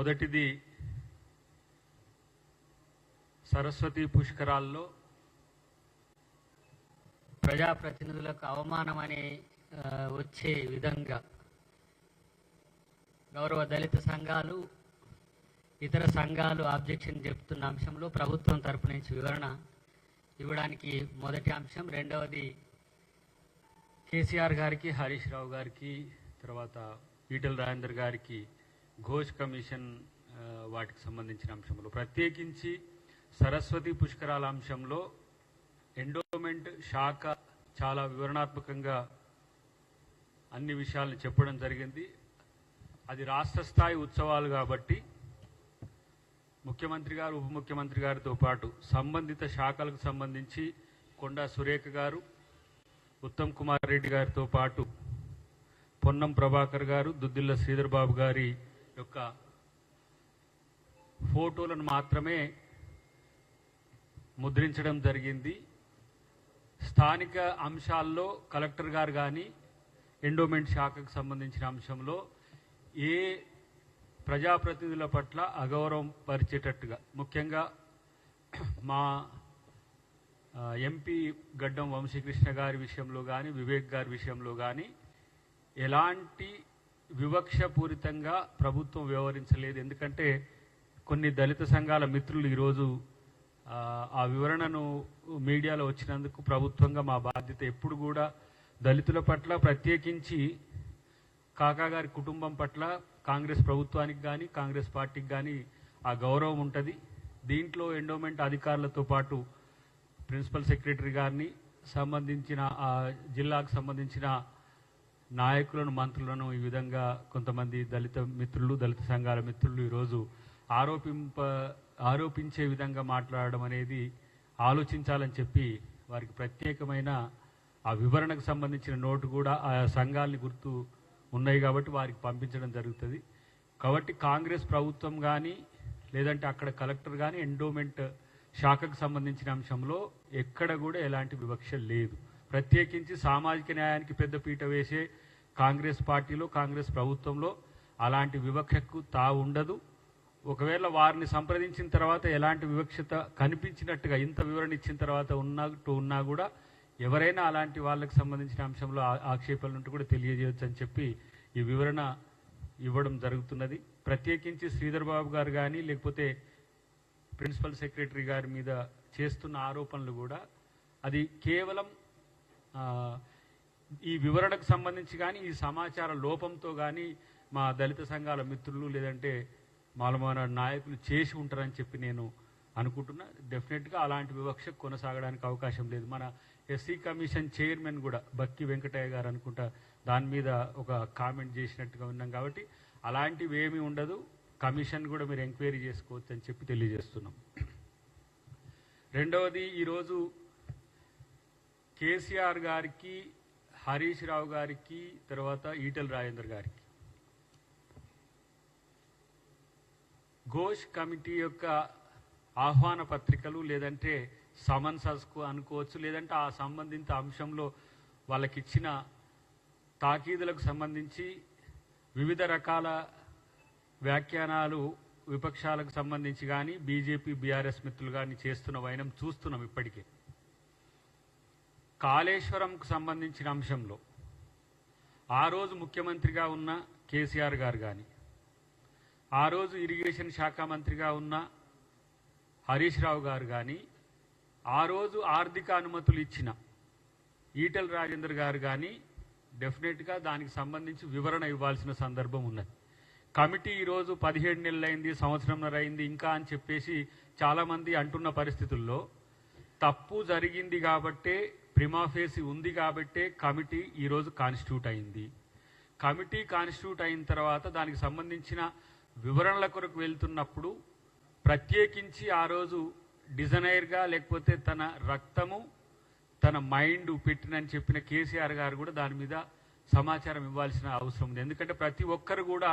మొదటిది సరస్వతి పుష్కరాల్లో ప్రజాప్రతినిధులకు అవమానం అనే వచ్చే విధంగా గౌరవ దళిత సంఘాలు ఇతర సంఘాలు ఆబ్జెక్షన్ చెప్తున్న అంశంలో ప్రభుత్వం తరపు నుంచి వివరణ ఇవ్వడానికి మొదటి అంశం. రెండవది కేసీఆర్ గారికి, హరీష్ రావు గారికి, తర్వాత ఈటెల రాజేందర్ గారికి ఘోష్ కమిషన్ వాటికి సంబంధించిన అంశంలో, ప్రత్యేకించి సరస్వతి పుష్కరాల అంశంలో ఎండోమెంట్ శాఖ చాలా వివరణాత్మకంగా అన్ని విషయాలను చెప్పడం జరిగింది. అది రాష్ట్ర స్థాయి ఉత్సవాలు కాబట్టి ముఖ్యమంత్రి గారు, ఉప ముఖ్యమంత్రి గారితో పాటు సంబంధిత శాఖలకు సంబంధించి కొండా సురేఖ గారు, ఉత్తమ్ కుమార్ రెడ్డి గారితో పాటు పొన్నం ప్రభాకర్ గారు, దుద్దిల్ల శ్రీధర్ బాబు గారి యొక్క ఫోటోలను మాత్రమే ముద్రించడం జరిగింది. స్థానిక అంశాల్లో కలెక్టర్ గారు కానీ ఎండోమెంట్ శాఖకు సంబంధించిన అంశంలో ఏ ప్రజాప్రతినిధుల పట్ల అగౌరవం పరిచేటట్టుగా, ముఖ్యంగా మా ఎంపీ గడ్డం వంశీకృష్ణ గారి విషయంలో కానీ, వివేక్ గారి విషయంలో కానీ ఎలాంటి వివక్షపూరితంగా ప్రభుత్వం వ్యవహరించలేదు. ఎందుకంటే కొన్ని దళిత సంఘాల మిత్రులు ఈరోజు ఆ వివరణను మీడియాలో వచ్చినందుకు ప్రభుత్వంగా మా బాధ్యత ఎప్పుడు కూడా దళితుల పట్ల, ప్రత్యేకించి కాకా గారి కుటుంబం పట్ల కాంగ్రెస్ ప్రభుత్వానికి కానీ కాంగ్రెస్ పార్టీకి కానీ ఆ గౌరవం ఉంటుంది. దీంట్లో ఎండోమెంట్ అధికారులతో పాటు ప్రిన్సిపల్ సెక్రటరీ గారిని, సంబంధించిన ఆ జిల్లాకు సంబంధించిన నాయకులను, మంత్రులను ఈ విధంగా కొంతమంది దళిత మిత్రులు, దళిత సంఘాల మిత్రులు ఈరోజు ఆరోపించే విధంగా మాట్లాడడం అనేది ఆలోచించాలని చెప్పి వారికి ప్రత్యేకమైన ఆ వివరణకు సంబంధించిన నోటు కూడా ఆ సంఘాలని గుర్తు ఉన్నాయి కాబట్టి వారికి పంపించడం జరుగుతుంది. కాబట్టి కాంగ్రెస్ ప్రభుత్వం కానీ లేదంటే అక్కడ కలెక్టర్ కానీ ఎండోమెంట్ శాఖకు సంబంధించిన అంశంలో ఎక్కడ కూడా ఎలాంటి వివక్ష లేదు. ప్రత్యేకించి సామాజిక న్యాయానికి పెద్దపీట వేసే కాంగ్రెస్ పార్టీలో, కాంగ్రెస్ ప్రభుత్వంలో అలాంటి వివక్షకు ఉండదు. ఒకవేళ వారిని సంప్రదించిన తర్వాత ఎలాంటి వివక్షత కనిపించినట్టుగా ఇంత వివరణ ఇచ్చిన తర్వాత ఉన్నా కూడా ఎవరైనా అలాంటి వాళ్ళకి సంబంధించిన అంశంలో ఆక్షేపణలు ఉంటూ కూడా తెలియజేయవచ్చు అని చెప్పి ఈ వివరణ ఇవ్వడం జరుగుతున్నది. ప్రత్యేకించి శ్రీధర్ బాబు గారు కానీ లేకపోతే ప్రిన్సిపల్ సెక్రటరీ గారి మీద చేస్తున్న ఆరోపణలు కూడా అది కేవలం ఈ వివరణకు సంబంధించి కానీ ఈ సమాచార లోపంతో కానీ మా దళిత సంఘాల మిత్రులు లేదంటే మాలమాన నాయకులు చేసి ఉంటారని చెప్పి నేను అనుకుంటున్నా. డెఫినెట్గా అలాంటి వివక్ష కొనసాగడానికి అవకాశం లేదు. మన ఎస్సీ కమిషన్ చైర్మన్ కూడా బక్కి వెంకటయ్య గారు అనుకుంటా దాని మీద ఒక కామెంట్ చేసినట్టుగా ఉన్నాం. కాబట్టి అలాంటివి ఏమీ ఉండదు. కమిషన్ కూడా మీరు ఎంక్వైరీ చేసుకోవచ్చు అని చెప్పి తెలియజేస్తున్నాం. రెండవది, ఈరోజు కేసీఆర్ గారికి, హరీష్ రావు గారికి, తర్వాత ఈటెల రాజేందర్ గారికి ఘోష్ కమిటీ యొక్క ఆహ్వాన పత్రికలు లేదంటే సమన్సస్కు అనుకోవచ్చు, లేదంటే ఆ సంబంధిత అంశంలో వాళ్ళకిచ్చిన తాకీదులకు సంబంధించి వివిధ రకాల వ్యాఖ్యానాలు విపక్షాలకు సంబంధించి కానీ బీజేపీ, బీఆర్ఎస్ మిత్రులు కానీ చేస్తున్న వైనం చూస్తున్నాం. ఇప్పటికే కాళేశ్వరంకు సంబంధించిన అంశంలో ఆ రోజు ముఖ్యమంత్రిగా ఉన్న కేసీఆర్ గారు కానీ, ఆ రోజు ఇరిగేషన్ శాఖ మంత్రిగా ఉన్న హరీష్ రావు గారు కానీ, ఆ రోజు ఆర్థిక అనుమతులు ఇచ్చిన ఈటెల రాజేందర్ గారు కానీ డెఫినెట్గా దానికి సంబంధించి వివరణ ఇవ్వాల్సిన సందర్భం ఉన్నది. కమిటీ ఈరోజు 17 నెలలైంది, సంవత్సరంన్నర అయింది ఇంకా అని చెప్పేసి చాలామంది అంటున్న పరిస్థితుల్లో తప్పు జరిగింది కాబట్టే, ప్రిమాఫేసి ఉంది కాబట్టే కమిటీ ఈరోజు కాన్స్టిట్యూట్ అయింది. కమిటీ కాన్స్టిట్యూట్ అయిన తర్వాత దానికి సంబంధించిన వివరణల కొరకు వెళ్తున్నప్పుడు ప్రత్యేకించి ఆ రోజు డిజైనర్గా లేకపోతే తన రక్తము తన మైండ్ పెట్టినని చెప్పిన కేసీఆర్ గారు కూడా దాని మీద సమాచారం ఇవ్వాల్సిన అవసరం ఉంది. ఎందుకంటే ప్రతి ఒక్కరు కూడా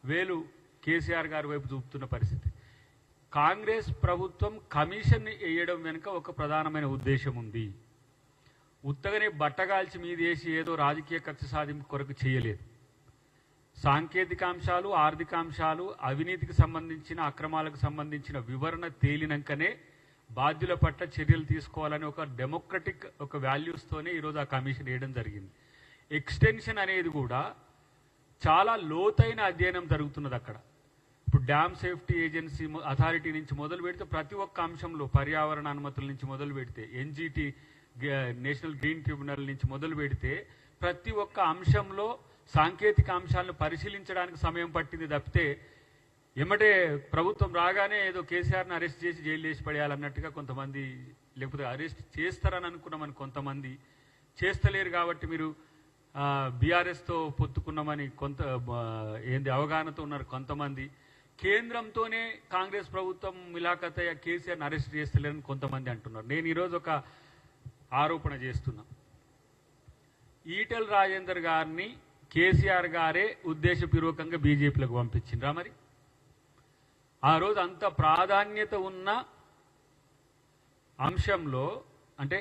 వేలు కేసీఆర్ గారి వైపు చూపుతున్న పరిస్థితి. కాంగ్రెస్ ప్రభుత్వం కమిషన్ వేయడం వెనుక ఒక ప్రధానమైన ఉద్దేశం ఉంది. ఉత్తగనే బట్టగాల్చి మీదేసి ఏదో రాజకీయ కక్ష సాధింపు కొరకు చేయలేదు. సాంకేతిక అంశాలు, ఆర్థిక అంశాలు, అవినీతికి సంబంధించిన అక్రమాలకు సంబంధించిన వివరణ తేలినాకనే బాధ్యుల పట్ల చర్యలు తీసుకోవాలని ఒక డెమోక్రటిక్ ఒక వాల్యూస్తోనే ఈరోజు ఆ కమిషన్ వేయడం జరిగింది. ఎక్స్టెన్షన్ అనేది కూడా చాలా లోతైన అధ్యయనం జరుగుతున్నది అక్కడ. ఇప్పుడు డ్యామ్ సేఫ్టీ ఏజెన్సీ అథారిటీ నుంచి మొదలు పెడితే ప్రతి ఒక్క అంశంలో, పర్యావరణ అనుమతుల నుంచి మొదలు పెడితే, ఎన్జిటి నేషనల్ గ్రీన్ ట్రిబ్యునల్ నుంచి మొదలు పెడితే ప్రతి ఒక్క అంశంలో సాంకేతిక అంశాలను పరిశీలించడానికి సమయం పట్టింది తప్పితే ఎమ్మటే ప్రభుత్వం రాగానే ఏదో కేసీఆర్ని అరెస్ట్ చేసి జైలు వేసి పడేయాలన్నట్టుగా కొంతమంది, లేకపోతే అరెస్ట్ చేస్తారని అనుకున్నామని కొంతమంది, చేస్తలేరు కాబట్టి మీరు బీఆర్ఎస్తో పొత్తుకున్నామని కొంత ఏంది అవగాహనతో ఉన్నారు కొంతమంది, కేంద్రంతోనే కాంగ్రెస్ ప్రభుత్వం మిలాఖతయ్య కేసీఆర్ని అరెస్ట్ చేస్తలేరని కొంతమంది అంటున్నారు. నేను ఈరోజు ఒక ఆరోపణ చేస్తున్నా. ఈటెల రాజేందర్ గారిని కేసీఆర్ గారే ఉద్దేశపూర్వకంగా బీజేపీలకు పంపించిండ్రా? మరి ఆ రోజు అంత ప్రాధాన్యత ఉన్న అంశంలో, అంటే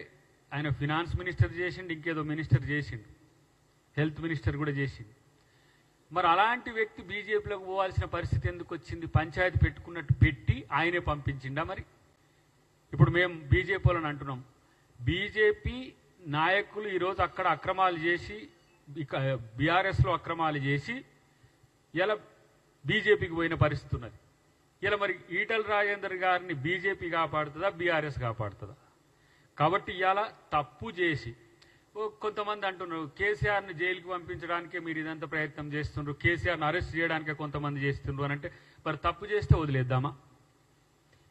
ఆయన ఫినాన్స్ మినిస్టర్ చేసిండు, ఇంకేదో మినిస్టర్ చేసిండు, హెల్త్ మినిస్టర్ కూడా చేసిండు. మరి అలాంటి వ్యక్తి బీజేపీలోకి పోవాల్సిన పరిస్థితి ఎందుకు వచ్చింది? పంచాయతీ పెట్టుకున్నట్టు పెట్టి ఆయనే పంపించిండా? మరి ఇప్పుడు మేము బీజేపీ వాళ్ళని అంటున్నాం, బీజేపీ నాయకులు ఈరోజు అక్కడ అక్రమాలు చేసి, బీఆర్ఎస్లో అక్రమాలు చేసి ఇలా బీజేపీకి పోయిన పరిస్థితి ఉన్నది. ఇలా మరి ఈటెల రాజేందర్ గారిని బీజేపీ కాపాడుతుందా, బీఆర్ఎస్ కాపాడుతుందా? కాబట్టి ఇవాళ తప్పు చేసి కొంతమంది అంటున్నారు కేసీఆర్ని జైలుకి పంపించడానికే మీరు ఇదంతా ప్రయత్నం చేస్తున్నారు, కేసీఆర్ని అరెస్ట్ చేయడానికే కొంతమంది చేస్తున్నారు అని అంటే మరి తప్పు చేస్తే వదిలేద్దామా?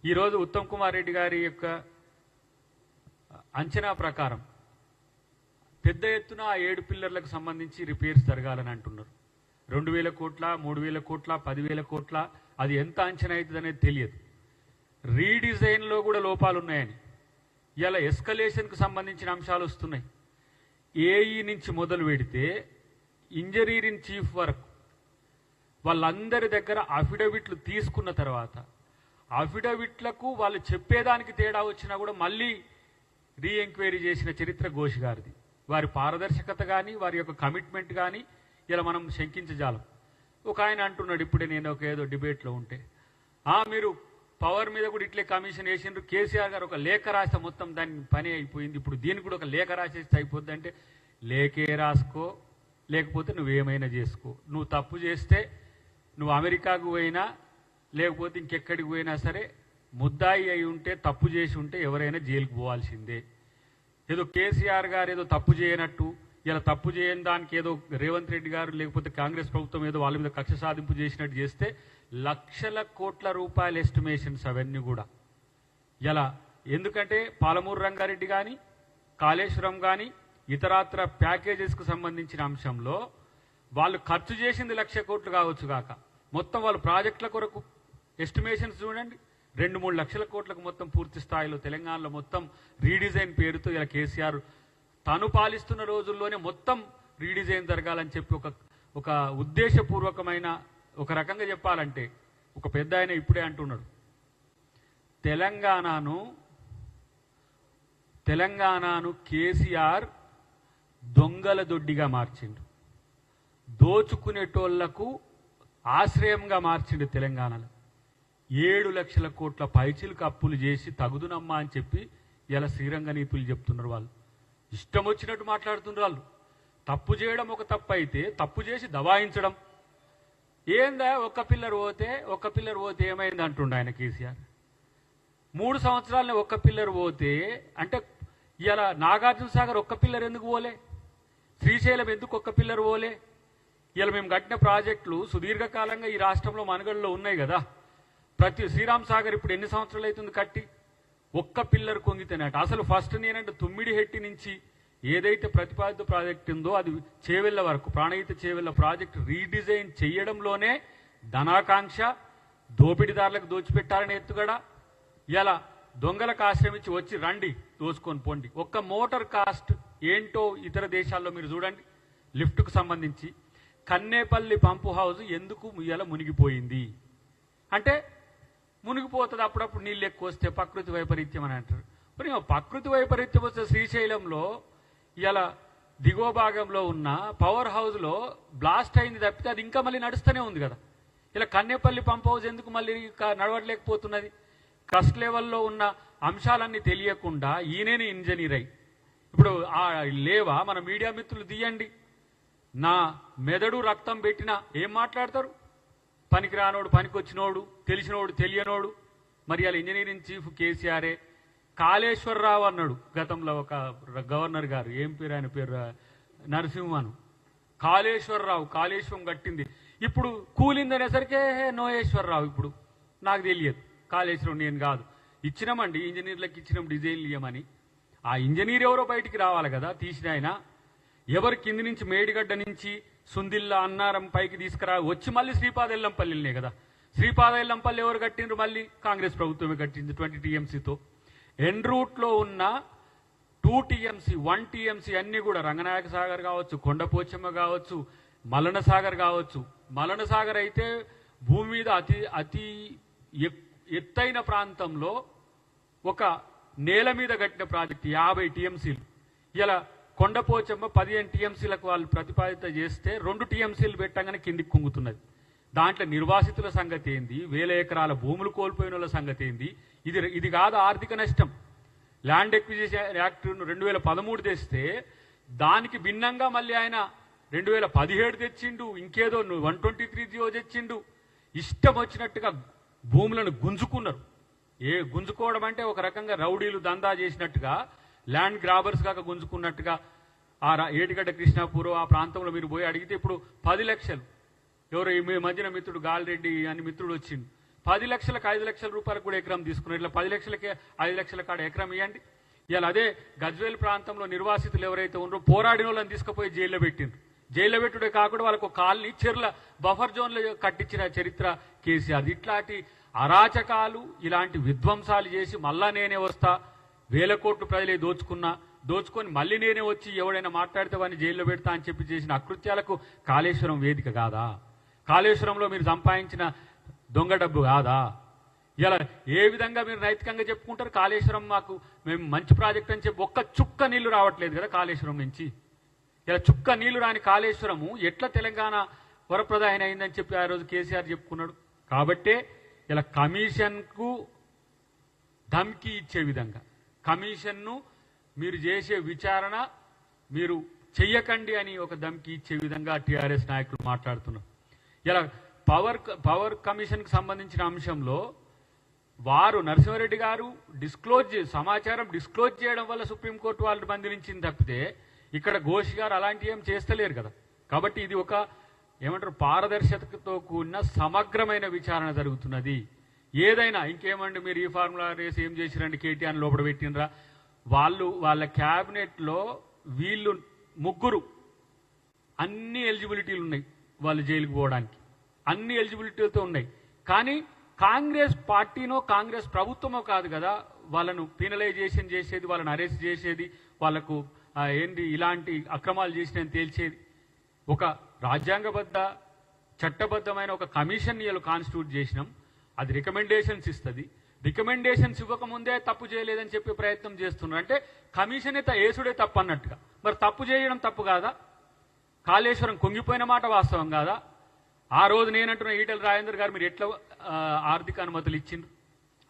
ఈరోజు ఉత్తమ్ కుమార్ రెడ్డి గారి యొక్క అంచనా ప్రకారం పెద్ద ఎత్తున ఆ 7 పిల్లర్లకు సంబంధించి రిపేర్స్ జరగాలని అంటున్నారు. 2,000 కోట్ల, 3,000 కోట్ల, 10,000 కోట్ల, అది ఎంత అంచనా అవుతుంది అనేది తెలియదు. రీడిజైన్లో కూడా లోపాలు ఉన్నాయని ఇలా ఎస్కలేషన్కు సంబంధించిన అంశాలు వస్తున్నాయి. ఏఈ నుంచి మొదలు పెడితే ఇంజనీర్ ఇన్ చీఫ్ వరకు వాళ్ళందరి దగ్గర అఫిడవిట్లు తీసుకున్న తర్వాత అఫిడవిట్లకు వాళ్ళు చెప్పేదానికి తేడా వచ్చినా కూడా మళ్ళీ రీఎంక్వైరీ చేసిన చరిత్ర ఘోష్ గారిది. వారి పారదర్శకత కానీ, వారి యొక్క కమిట్మెంట్ కానీ ఇలా మనం శంకించజాలం. ఒక ఆయన అంటున్నాడు, ఇప్పుడే నేను ఒక ఏదో డిబేట్లో ఉంటే, మీరు పవర్ మీద కూడా ఇట్లే కమిషన్ వేసిండ్రు, కేసీఆర్ గారు ఒక లేఖ రాస్తే మొత్తం దాని పని అయిపోయింది, ఇప్పుడు దీనికి కూడా ఒక లేఖ రాసేస్తే అయిపోద్ది అంటే, లేఖే రాసుకో, లేకపోతే నువ్వేమైనా చేసుకో. నువ్వు తప్పు చేస్తే నువ్వు అమెరికాకు పోయినా లేకపోతే ఇంకెక్కడికి పోయినా సరే ముద్దాయి అయి ఉంటే, తప్పు చేసి ఉంటే ఎవరైనా జైలుకు పోవాల్సిందే. ఏదో కేసీఆర్ గారు ఏదో తప్పు చేయనట్టు, ఇలా తప్పు చేయని దానికి ఏదో రేవంత్ రెడ్డి గారు లేకపోతే కాంగ్రెస్ ప్రభుత్వం ఏదో వాళ్ళ మీద కక్ష సాధింపు చేసినట్టు చేస్తే లక్షల కోట్ల రూపాయల ఎస్టిమేషన్స్ అవన్నీ కూడా ఇలా. ఎందుకంటే పాలమూరు రంగారెడ్డి కానీ, కాళేశ్వరం కానీ, ఇతరాత్ర ప్యాకేజెస్కు సంబంధించిన అంశంలో వాళ్ళు ఖర్చు చేసింది 1,00,000 కోట్లు కావచ్చు కాక, మొత్తం వాళ్ళు ప్రాజెక్టుల కొరకు ఎస్టిమేషన్స్ చూడండి 2-3 లక్షల కోట్లకు మొత్తం పూర్తి స్థాయిలో తెలంగాణలో మొత్తం రీడిజైన్ పేరుతో ఇలా కేసీఆర్ తాను పాలిస్తున్న రోజుల్లోనే మొత్తం రీడిజైన్ జరగాలని చెప్పి ఒక ఉద్దేశపూర్వకమైన, ఒక రకంగా చెప్పాలంటే ఒక పెద్ద ఆయన ఇప్పుడే అంటున్నాడు, తెలంగాణను కేసీఆర్ దొంగల దొడ్డిగా మార్చిండు, దోచుకునేటోళ్లకు ఆశ్రయంగా మార్చిండు. తెలంగాణలో 7 లక్షల కోట్ల పైచిలకు అప్పులు చేసి తగుదునమ్మా అని చెప్పి ఇలా శ్రీరంగ నీతులు చెప్తున్నారు. వాళ్ళు ఇష్టం వచ్చినట్టు మాట్లాడుతున్నారు. వాళ్ళు తప్పు చేయడం ఒక తప్పు అయితే, తప్పు చేసి దబాయించడం ఏందా? ఒక్క పిల్లర్ పోతే ఏమైంది అంటుండ ఆయన కేసీఆర్. 3 సంవత్సరాలనే ఒక్క పిల్లర్ పోతే అంటే ఇలా నాగార్జున సాగర్ ఒక్క పిల్లర్ ఎందుకు పోలే? శ్రీశైలం ఎందుకు ఒక్క పిల్లర్ పోలే? ఇలా మేము కట్టిన ప్రాజెక్టులు సుదీర్ఘకాలంగా ఈ రాష్ట్రంలో మనుగడలో ఉన్నాయి కదా. శ్రీరామ్ సాగర్ ఇప్పుడు ఎన్ని సంవత్సరాలు అవుతుంది కట్టి? ఒక్క పిల్లర్ కొంగితేనట. అసలు ఫస్ట్ నేనంటే తుమ్మిడిహెట్టి నుంచి ఏదైతే ప్రతిపాదిత ప్రాజెక్ట్ ఉందో అది చేవెళ్ల వరకు, ప్రాణహిత చేవెళ్ల ప్రాజెక్ట్ రీడిజైన్ చేయడంలోనే ధనాకాంక్ష, దోపిడీదారులకు దోచిపెట్టాలని ఎత్తుగడ, ఇలా దొంగలకు ఆశ్రమించి వచ్చి రండి దోచుకొని పోండి. ఒక్క మోటార్ కాస్ట్ ఏంటో ఇతర దేశాల్లో మీరు చూడండి. లిఫ్ట్కు సంబంధించి కన్నేపల్లి పంపు హౌస్ ఎందుకు ఇలా మునిగిపోయింది అంటే, మునిగిపోతుంది అప్పుడప్పుడు నీళ్ళు ఎక్కువ వస్తే, ప్రకృతి వైపరీత్యం అని అంటారు. మరి ప్రకృతి వైపరీత్యం వస్తే శ్రీశైలంలో ఇలా దిగువ భాగంలో ఉన్న పవర్ హౌస్లో బ్లాస్ట్ అయింది తప్పితే అది ఇంకా మళ్ళీ నడుస్తూనే ఉంది కదా. ఇలా కన్నేపల్లి పంప్ హౌస్ ఎందుకు మళ్ళీ నడవట్లేకపోతున్నది? ట్రస్ట్ లెవెల్లో ఉన్న అంశాలన్నీ తెలియకుండా ఈయనేని ఇంజనీర్ అయి ఇప్పుడు లేవా మన మీడియా మిత్రులు తీయండి. నా మెదడు రక్తం పెట్టినా ఏం మాట్లాడతారు? పనికి రానోడు, పనికి వచ్చినోడు, తెలిసినోడు, తెలియనోడు. మరి అలా ఇంజనీరింగ్ చీఫ్ కేసీఆరే కాళేశ్వరరావు అన్నాడు గతంలో ఒక గవర్నర్ గారు, ఏం పేరు ఆయన పేరు, నరసింహను. కాళేశ్వరరావు కాళేశ్వరం కట్టింది, ఇప్పుడు కూలిందనేసరికే నోయేశ్వరరావు. ఇప్పుడు నాకు తెలియదు, కాళేశ్వరం నేను కాదు. ఇచ్చినామండి ఇంజనీర్లకు, ఇచ్చినాం డిజైన్లు ఇవ్వమని. ఆ ఇంజనీర్ ఎవరో బయటికి రావాలి కదా తీసిన ఆయన. ఎవరు కింది నుంచి మేడిగడ్డ నుంచి సుందిల్లా అన్నారం పైకి తీసుకురా వచ్చి మళ్ళీ శ్రీపాద ఎల్లంపల్లినే కదా. శ్రీపాద ఎల్లంపల్లి ఎవరు కట్టిండ్రు? మళ్ళీ కాంగ్రెస్ ప్రభుత్వమే కట్టింది 20 టీఎంసీతో. ఎన్ రూట్లో ఉన్న 2 టీఎంసీ 1 టీఎంసీ అన్నీ కూడా రంగనాయక సాగర్ కావచ్చు, కొండపోచమ్మ కావచ్చు, మలన సాగర్ కావచ్చు. మలన సాగర్ అయితే భూమి మీద అతి ఎత్తైన ప్రాంతంలో ఒక నేల మీద కట్టిన ప్రాజెక్టు 50 టీఎంసీలు. ఇలా కొండపోచమ్మ 15 టీఎంసీలకు వాళ్ళు ప్రతిపాదిత చేస్తే 2 టీఎంసీలు పెట్టగానే కిందికి కుంగుతున్నది. దాంట్లో నిర్వాసితుల సంగతి ఏంది, 1000 ఎకరాల భూములు కోల్పోయిన వాళ్ళ సంగతి ఏంది? ఇది కాదు ఆర్థిక నష్టం. ల్యాండ్ ఎక్విజిషన్ యాక్ట్ 2013 తెస్తే దానికి భిన్నంగా మళ్ళీ ఆయన 2017 తెచ్చిండు, ఇంకేదో 123 జియో తెచ్చిండు. ఇష్టం వచ్చినట్టుగా భూములను గుంజుకున్నారు. గుంజుకోవడం అంటే ఒక రకంగా రౌడీలు దందా చేసినట్టుగా, ల్యాండ్ గ్రాబర్స్ కాక గుంజుకున్నట్టుగా. ఏటిగడ్డ కృష్ణాపూర్ ఆ ప్రాంతంలో మీరు పోయి అడిగితే ఇప్పుడు 10 లక్షలు, ఎవరు మీ మధ్యన మిత్రుడు గాలిరెడ్డి అని మిత్రుడు వచ్చిండు, 10 లక్షలకు 5 లక్షల రూపాయలకు కూడా ఎకరం తీసుకున్నారు. ఇట్లా 10 లక్షలకే 5 లక్షల కాడ ఎకరం ఇవ్వండి. ఇలా అదే గజ్వేల్ ప్రాంతంలో నిర్వాసితులు ఎవరైతే ఉన్నారో పోరాడిన వాళ్ళని తీసుకుపోయి జైల్లో పెట్టిండ్రు. జైల్లో పెట్టుడే కాకుండా వాళ్ళకు కాలనీ చెర్ల బఫర్ జోన్లు కట్టించిన చరిత్ర కేసీఆర్. ఇట్లాంటి అరాచకాలు, ఇలాంటి విధ్వంసాలు చేసి మళ్ళా నేనే వస్తా, 1000 కోట్లు ప్రజలే దోచుకొని మళ్ళీ నేనే వచ్చి ఎవడైనా మాట్లాడితే వాడిని జైల్లో పెడతా అని చెప్పి చేసిన అకృత్యాలకు కాళేశ్వరం వేదిక కాదా? కాళేశ్వరంలో మీరు సంపాదించిన దొంగ డబ్బు కాదా? ఇలా ఏ విధంగా మీరు నైతికంగా చెప్పుకుంటారు? కాళేశ్వరం మేము మంచి ప్రాజెక్ట్ అని చెప్పి ఒక్క చుక్క నీళ్లు రావట్లేదు కదా కాళేశ్వరం నుంచి. ఇలా చుక్క నీళ్లు రాని కాళేశ్వరము ఎట్లా తెలంగాణ వరప్రదాయన అయిందని చెప్పి ఆ రోజు కేసీఆర్ చెప్పుకున్నాడు. కాబట్టే ఇలా కమిషన్కు ధమ్కి ఇచ్చే విధంగా, కమిషన్ను మీరు చేసే విచారణ మీరు చెయ్యకండి అని ఒక ధమ్కి ఇచ్చే విధంగా టీఆర్ఎస్ నాయకులు మాట్లాడుతున్నారు. ఇలా పవర్ కమిషన్కి సంబంధించిన అంశంలో వారు నరసింహారెడ్డి గారు సమాచారం డిస్క్లోజ్ చేయడం వల్ల సుప్రీంకోర్టు వాళ్ళు బంధించింది తప్పితే ఇక్కడ ఘోష్ గారు అలాంటివి ఏం చేస్తలేరు కదా. కాబట్టి ఇది ఒక పారదర్శకతతో కూడిన సమగ్రమైన విచారణ జరుగుతున్నది. ఏదైనా ఇంకేమండి మీరు ఈ ఫార్ములా రేసి ఏం చేసిరండి, కేటీఆర్ లోపల పెట్టినరా? వాళ్ళ క్యాబినెట్లో వీళ్ళు 3 అన్ని ఎలిజిబిలిటీలు ఉన్నాయి, వాళ్ళు జైలుకు పోవడానికి అన్ని ఎలిజిబిలిటీలతో ఉన్నాయి. కానీ కాంగ్రెస్ పార్టీనో కాంగ్రెస్ ప్రభుత్వమో కాదు కదా వాళ్ళను పీనలైజేషన్ చేసేది, వాళ్ళని అరెస్ట్ చేసేది, వాళ్ళకు ఇలాంటి అక్రమాలు చేసినని తేల్చేది. ఒక రాజ్యాంగబద్ధ చట్టబద్ధమైన ఒక కమిషన్ ఇవాళ కాన్స్టిట్యూట్ చేసినాం, అది రికమెండేషన్స్ ఇస్తుంది. రికమెండేషన్స్ ఇవ్వకముందే తప్పు చేయలేదని చెప్పే ప్రయత్నం చేస్తున్నారు. అంటే కమిషన్ ఏసుడే తప్పు అన్నట్టుగా. మరి తప్పు చేయడం తప్పు కాదా? కాళేశ్వరం కుంగిపోయిన మాట వాస్తవం కాదా? ఆ రోజు నేనంటున్న ఈటెల రాజేందర్ గారు మీరు ఎట్లా ఆర్థిక అనుమతులు ఇచ్చిండ్రు?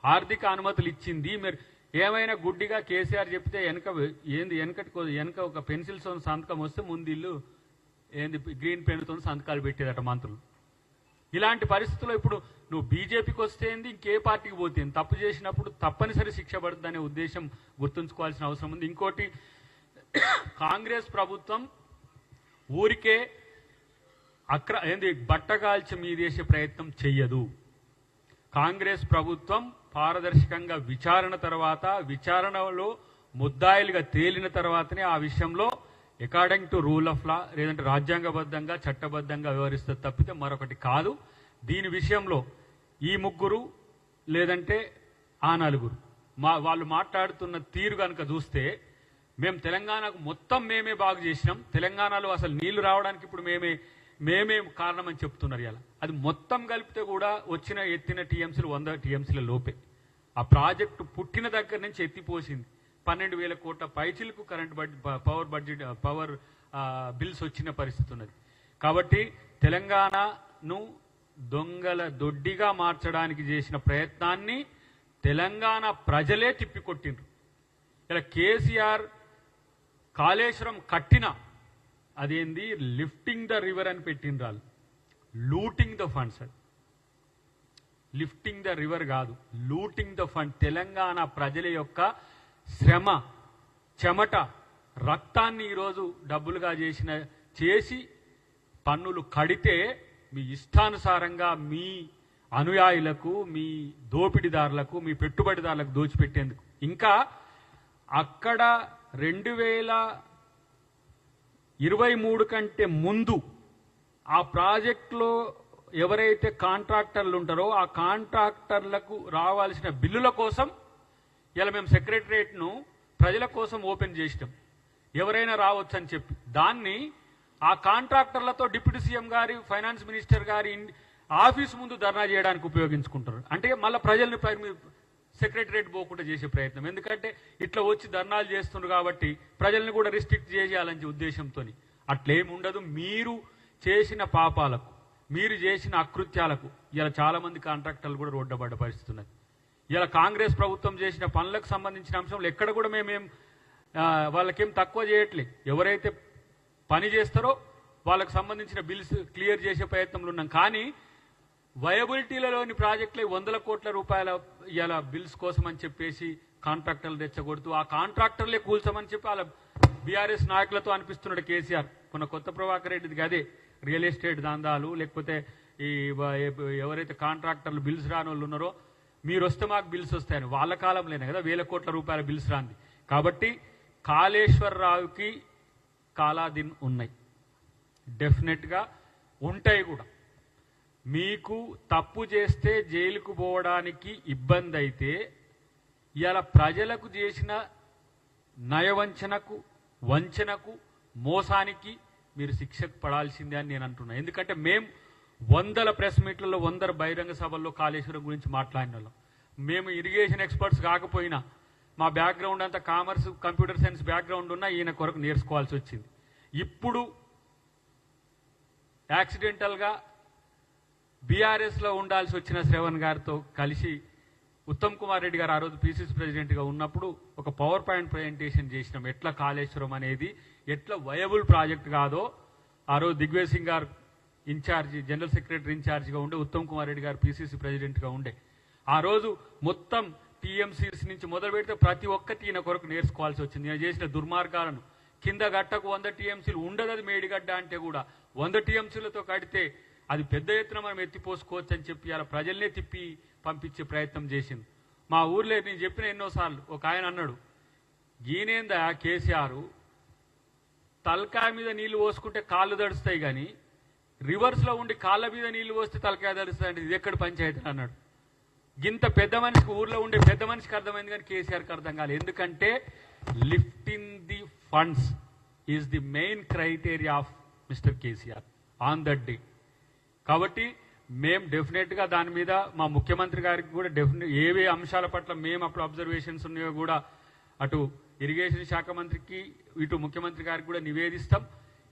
ఆర్థిక అనుమతులు ఇచ్చింది మీరు ఏమైనా గుడ్డిగా కేసీఆర్ చెప్తే వెనక ఒక పెన్సిల్తో సంతకం వస్తే ముందు గ్రీన్ పెన్తో సంతకాలు పెట్టేదట మంత్రులు. ఇలాంటి పరిస్థితుల్లో ఇప్పుడు నువ్వు బీజేపీకి వస్తే ఇంకే పార్టీకి పోతే తప్పు చేసినప్పుడు తప్పనిసరి శిక్ష పడుతుందనే ఉద్దేశం గుర్తుంచుకోవాల్సిన అవసరం ఉంది. ఇంకోటి, కాంగ్రెస్ ప్రభుత్వం ఊరికే బట్టగాల్చి మీదేసే ప్రయత్నం చెయ్యదు. కాంగ్రెస్ ప్రభుత్వం పారదర్శకంగా విచారణలో ముద్దాయిలుగా తేలిన తర్వాతనే ఆ విషయంలో according to rule of law లేదంటే రాజ్యాంగబద్ధంగా చట్టబద్ధంగా వ్యవహరిస్తుంది తప్పితే మరొకటి కాదు. దీని విషయంలో ఈ 3 లేదంటే ఆ 4 వాళ్ళు మాట్లాడుతున్న తీరు కనుక చూస్తే మేము తెలంగాణకు మొత్తం మేమే బాగు చేసినాం, తెలంగాణలో అసలు నీళ్లు రావడానికి ఇప్పుడు మేమే కారణం అని చెప్తున్నారు. ఇలా అది మొత్తం కలిపితే కూడా ఎత్తిన టీఎంసీలు 100 టీఎంసీల లోపే. ఆ ప్రాజెక్టు పుట్టిన దగ్గర నుంచి ఎత్తిపోసింది 12,000 కోట్ల పైచిలకు కరెంట్ పవర్ బిల్స్ వచ్చిన పరిస్థితి ఉన్నది. కాబట్టి తెలంగాణను దొంగల దొడ్డిగా మార్చడానికి చేసిన ప్రయత్నాన్ని తెలంగాణ ప్రజలే తిప్పికొట్టిండ్రు. ఇలా కేసీఆర్ కాళేశ్వరం కట్టిన అదేంది లిఫ్టింగ్ ద రివర్ అని పెట్టిండ్రు వాళ్ళు. లూటింగ్ ద ఫండ్స్, అది లిఫ్టింగ్ ద రివర్ కాదు, లూటింగ్ ద ఫండ్. తెలంగాణ ప్రజల యొక్క శ్రమ, చెమట, రక్తాన్ని ఈరోజు డబ్బులుగా చేసి పన్నులు కడితే మీ ఇష్టానుసారంగా మీ అనుయాయులకు, మీ దోపిడీదారులకు, మీ పెట్టుబడిదారులకు దోచిపెట్టేందుకు. ఇంకా అక్కడ 2023 కంటే ముందు ఆ ప్రాజెక్టులో ఎవరైతే కాంట్రాక్టర్లు ఉంటారో ఆ కాంట్రాక్టర్లకు రావాల్సిన బిల్లుల కోసం ఇలా మేము సెక్రటరియట్ను ప్రజల కోసం ఓపెన్ చేసినాం, ఎవరైనా రావచ్చు అని చెప్పి. దాన్ని ఆ కాంట్రాక్టర్లతో డిప్యూటీ సీఎం గారి, ఫైనాన్స్ మినిస్టర్ గారి ఆఫీస్ ముందు ధర్నా చేయడానికి ఉపయోగించుకుంటారు. అంటే మళ్ళీ ప్రజల్ని సెక్రటరియట్ పోకుండా చేసే ప్రయత్నం. ఎందుకంటే ఇట్లా వచ్చి ధర్నాలు చేస్తున్నారు కాబట్టి ప్రజల్ని కూడా రిస్ట్రిక్ట్ చేయాలనే ఉద్దేశంతో. అట్లేం ఉండదు. మీరు చేసిన పాపాలకు, మీరు చేసిన అకృత్యాలకు ఇలా చాలా మంది కాంట్రాక్టర్లు కూడా రోడ్డబడ్డ పరిస్థితి ఉన్నది. ఇలా కాంగ్రెస్ ప్రభుత్వం చేసిన పనులకు సంబంధించిన అంశంలో ఎక్కడ కూడా వాళ్ళకేం తక్కువ చేయట్లేదు. ఎవరైతే పని చేస్తారో వాళ్ళకు సంబంధించిన బిల్స్ క్లియర్ చేసే ప్రయత్నంలో ఉన్నాం. కానీ వయబిలిటీలలోని ప్రాజెక్టులు 100 కోట్ల రూపాయల ఇలా బిల్స్ కోసం అని చెప్పేసి కాంట్రాక్టర్లు తెచ్చగొడుతూ ఆ కాంట్రాక్టర్లే కూల్చమని చెప్పి వాళ్ళ బీఆర్ఎస్ నాయకులతో అనిపిస్తున్నాడు కేసీఆర్. కొత్త ప్రభాకర్ రెడ్డిది అదే రియల్ ఎస్టేట్ దందాలు, లేకపోతే ఈ ఎవరైతే కాంట్రాక్టర్లు బిల్స్ రాని వాళ్ళు ఉన్నారో మీరు వస్తే మాకు బిల్స్ వస్తాయని. వాళ్ళ కాలంలోనే కదా 1000 కోట్ల రూపాయల బిల్స్ రాంది. కాబట్టి కాళేశ్వరరావుకి కాలాదిన్ ఉన్నాయి, డెఫినెట్గా ఉంటాయి కూడా. మీకు తప్పు చేస్తే జైలుకు పోవడానికి ఇబ్బంది అయితే ఇలా ప్రజలకు చేసిన నయవంచనకు, వంచనకు, మోసానికి మీరు శిక్షకు పడాల్సిందే అని నేను అంటున్నా. ఎందుకంటే మేము 100 ప్రెస్ మీట్లలో, 100 బహిరంగ సభల్లో కాళేశ్వరం గురించి మాట్లాడిన వాళ్ళం. మేము ఇరిగేషన్ ఎక్స్పర్ట్స్ కాకపోయినా మా బ్యాక్గ్రౌండ్ అంతా కామర్స్, కంప్యూటర్ సైన్స్ బ్యాక్గ్రౌండ్ ఉన్నా ఈయన కొరకు నేర్చుకోవాల్సి వచ్చింది. ఇప్పుడు యాక్సిడెంటల్గా బీఆర్ఎస్లో ఉండాల్సి వచ్చిన శ్రవణ్ గారితో కలిసి ఉత్తమ్ కుమార్ రెడ్డి గారు ఆ రోజు పిసిసి ప్రెసిడెంట్గా ఉన్నప్పుడు ఒక పవర్ పాయింట్ ప్రజెంటేషన్ చేసినాం. ఎట్లా కాళేశ్వరం అనేది ఎట్లా వయబుల్ ప్రాజెక్ట్ కాదో ఆ రోజు దిగ్విజయ్ సింగ్ గారు ఇన్ఛార్జి, జనరల్ సెక్రటరీ ఇన్ఛార్జిగా ఉండే, ఉత్తమ్ కుమార్ రెడ్డి గారు పిసిసి ప్రెసిడెంట్గా ఉండే. ఆ రోజు మొత్తం టీఎంసీస్ నుంచి మొదలు పెడితే ప్రతి ఒక్కటి ఈయన కొరకు నేర్చుకోవాల్సి వచ్చింది. నేను చేసిన దుర్మార్గాలను కింద గట్టకు 100 టీఎంసీలు ఉండదు. అది మేడిగడ్డ అంటే కూడా 100 టీఎంసీలతో కడితే అది పెద్ద ఎత్తున మనం ఎత్తిపోసుకోవచ్చు అని చెప్పి అలా ప్రజల్నే తిప్పి పంపించే ప్రయత్నం చేసింది. మా ఊర్లో నేను చెప్పిన ఎన్నోసార్లు ఒక ఆయన అన్నాడు, ఈయనేందా కేసీఆర్ తలకాయ మీద నీళ్లు పోసుకుంటే కాళ్ళు దడుస్తాయి కానీ రివర్స్లో ఉండి కాళ్ళ మీద నీళ్లు పోస్తే తలకాయ దడుస్తాయి అంటే ఇది ఎక్కడ పంచాయతీ అన్నాడు. గింత పెద్ద మనిషికి, ఊర్లో ఉండే పెద్ద మనిషికి అర్థమైంది కానీ కేసీఆర్కి అర్థం కాలేదు. ఎందుకంటే lifting the funds is the main criteria of mister KCR on that day. కాబట్టి మేము డెఫినెట్గా దాని మీద మా ముఖ్యమంత్రి గారికి కూడా ఏవే అంశాల పట్ల మేము అప్పుడు అబ్జర్వేషన్స్ ఉన్నాయో కూడా అటు ఇరిగేషన్ శాఖ మంత్రికి, ఇటు ముఖ్యమంత్రి గారికి కూడా నివేదిస్తాం.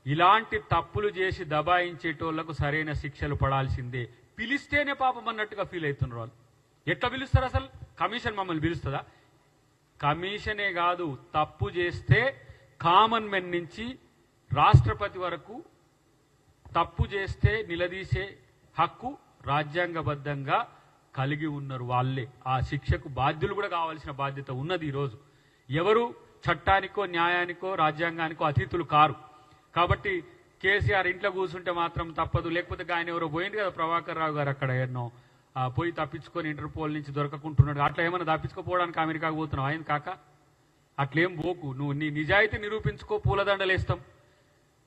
ఇలాంటి తప్పులు చేసి దబాయించేటోళ్లకు సరైన శిక్షలు పడాల్సిందే. పిలిస్తేనే పాపం అన్నట్టుగా ఫీల్ అవుతున్నారు వాళ్ళు. ఎట్లా పిలుస్తారు అసలు? కమిషన్ మమ్మల్ని పిలుస్తుందా? కమిషనే కాదు, తప్పు చేస్తే కామన్ మెన్ నుంచి రాష్ట్రపతి వరకు తప్పు చేస్తే నిలదీసే హక్కు రాజ్యాంగబద్ధంగా కలిగి ఉన్నారు వాళ్ళే. ఆ శిక్షకు బాధ్యులు కూడా కావాల్సిన బాధ్యత ఉన్నది. ఈరోజు ఎవరు చట్టానికో, న్యాయానికో, రాజ్యాంగానికో అతీతులు కారు. కాబట్టి కేసీఆర్ ఇంట్లో కూర్చుంటే మాత్రం తప్పదు. లేకపోతే ఆయన ఎవరో పోయింది కదా ప్రభాకర్ రావు గారు, అక్కడ ఎన్నో పోయి తప్పించుకొని ఇంటర్పోల్ నుంచి దొరకకుంటున్నాడు. అట్లా ఏమైనా తప్పించుకోపోవడానికి అమెరికాకు పోతున్నావు ఆయన కాక? అట్లేం పోకు. నువ్వు నీ నిజాయితీ నిరూపించుకో, పూలదండలు వేస్తాం.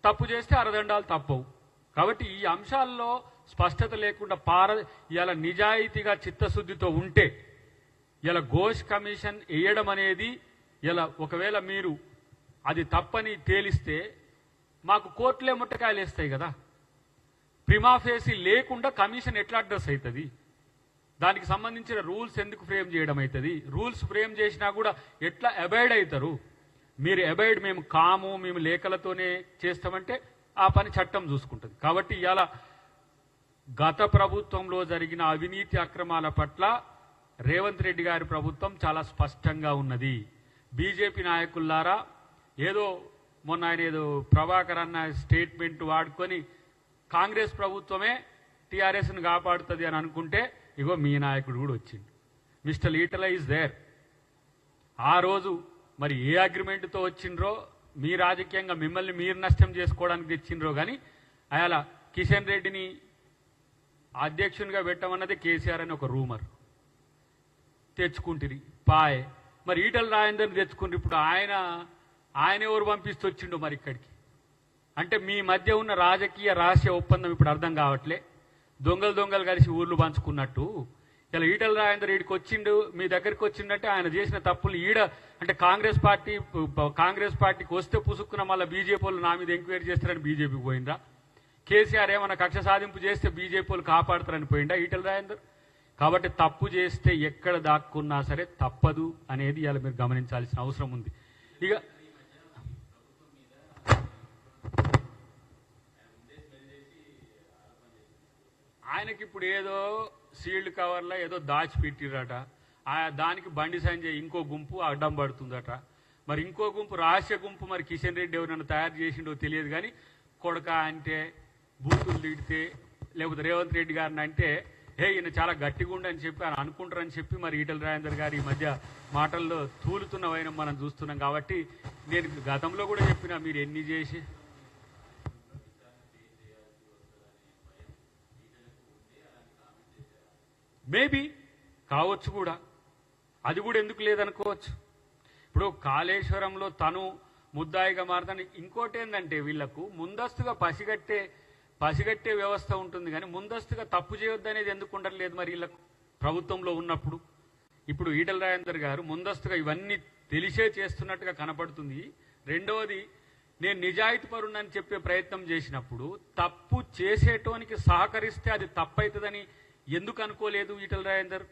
తప్పు చేస్తే అరదండాలు తప్పవు. కాబట్టి ఈ అంశాల్లో స్పష్టత లేకుండా ఇలా నిజాయితీగా చిత్తశుద్ధితో ఉంటే ఇలా ఘోష్ కమిషన్ వేయడం అనేది ఇలా ఒకవేళ మీరు అది తప్పని తేలిస్తే మాకు కోర్టులే ముట్టకాయలు వేస్తాయి కదా. ప్రిమాఫేసి లేకుండా కమిషన్ ఎట్లా అడ్రస్ అవుతుంది? దానికి సంబంధించిన రూల్స్ ఎందుకు ఫ్రేమ్ చేయడం అవుతుంది? రూల్స్ ఫ్రేమ్ చేసినా కూడా ఎట్లా అబైడ్ అవుతారు? మీరు అబైడ్ మేము కాము మేము లేఖలతోనే చేస్తామంటే ఆ పని చట్టం చూసుకుంటుంది. కాబట్టి ఇవాళ గత ప్రభుత్వంలో జరిగిన అవినీతి అక్రమాల పట్ల రేవంత్ రెడ్డి గారి ప్రభుత్వం చాలా స్పష్టంగా ఉన్నది. బీజేపీ నాయకులారా ఏదో మొన్న ఆయన ఏదో ప్రభాకర్ అన్న స్టేట్మెంట్ వాడుకొని కాంగ్రెస్ ప్రభుత్వమే టీఆర్ఎస్ను కాపాడుతుంది అని అనుకుంటే ఇగో మీ నాయకుడు కూడా వచ్చింది. Mister Etela is there. ఆ రోజు మరి ఏ అగ్రిమెంట్తో వచ్చిండ్రో మీ రాజకీయంగా మిమ్మల్ని మీరు నష్టం చేసుకోవడానికి తెచ్చిండ్రో కానీ అలా కిషన్ రెడ్డిని అధ్యక్షునిగా పెట్టమన్నది కేసీఆర్ అని ఒక రూమర్ తెచ్చుకుంటుంది పాయ్. మరి ఈటల రాజేందర్ని తెచ్చుకుంటారు. ఇప్పుడు ఆయన ఎవరు పంపిస్తూ వచ్చిండో మరి ఇక్కడికి అంటే మీ మధ్య ఉన్న రాజకీయ రహస్య ఒప్పందం ఇప్పుడు అర్థం కావట్లే. దొంగలు కలిసి ఊర్లు పంచుకున్నట్టు ఇలా ఈటల రాజేందర్ ఈడికి వచ్చిండు, మీ దగ్గరికి వచ్చిందంటే ఆయన చేసిన తప్పులు ఈడ అంటే కాంగ్రెస్ పార్టీకి వస్తే పుసుక్కున మళ్ళీ బీజేపీ వాళ్ళు నా మీద ఎంక్వైరీ చేస్తారని బీజేపీకి పోయిందా? కేసీఆర్ ఏమన్నా కక్ష సాధింపు చేస్తే బీజేపీ వాళ్ళు కాపాడతారని పోయిందా ఈటల రాజేందర్? కాబట్టి తప్పు చేస్తే ఎక్కడ దాక్కున్నా సరే తప్పదు అనేది ఇలా మీరు గమనించాల్సిన అవసరం ఉంది. ఇక ఆయనకి ఇప్పుడు ఏదో సీల్డ్ కవర్లో ఏదో దాచిపెట్టిరట, దానికి బండి సంజయ్ ఇంకో గుంపు అడ్డం పడుతుందట. మరి ఇంకో గుంపు రహస్య గుంపు మరి కిషన్ రెడ్డి ఎవరైనా తయారు చేసిండో తెలియదు కానీ కొడక అంటే బూతులు తిడితే లేకపోతే రేవంత్ రెడ్డి గారిని అంటే ఈయన చాలా గట్టిగా ఉండని చెప్పి ఆయన అనుకుంటారని చెప్పి మరి ఈటల రాజేందర్ గారు ఈ మధ్య మాటల్లో తూలుతున్న వైనం మనం చూస్తున్నాం. కాబట్టి నేను గతంలో కూడా చెప్పినా మీరు ఎన్ని చేసి మేబీ కావచ్చు కూడా, అది కూడా ఎందుకు లేదనుకోవచ్చు. ఇప్పుడు కాళేశ్వరంలో తను ముద్దాయిగా మారుతాను. ఇంకోటి ఏంటంటే వీళ్లకు ముందస్తుగా పసిగట్టే వ్యవస్థ ఉంటుంది కానీ ముందస్తుగా తప్పు చేయొద్దు అనేది ఎందుకు ఉండట్లేదు మరి వీళ్ళకు ప్రభుత్వంలో ఉన్నప్పుడు. ఇప్పుడు ఈటల రాజేందర్ గారు ముందస్తుగా ఇవన్నీ తెలిసే చేస్తున్నట్టుగా కనపడుతుంది. రెండవది, నేను నిజాయితీ పరుణ్ణని చెప్పే ప్రయత్నం చేసినప్పుడు తప్పు చేసేటోనికి సహకరిస్తే అది తప్పవుతుందని ఎందుకు అనుకోలేదు ఈటల రాజేందర్?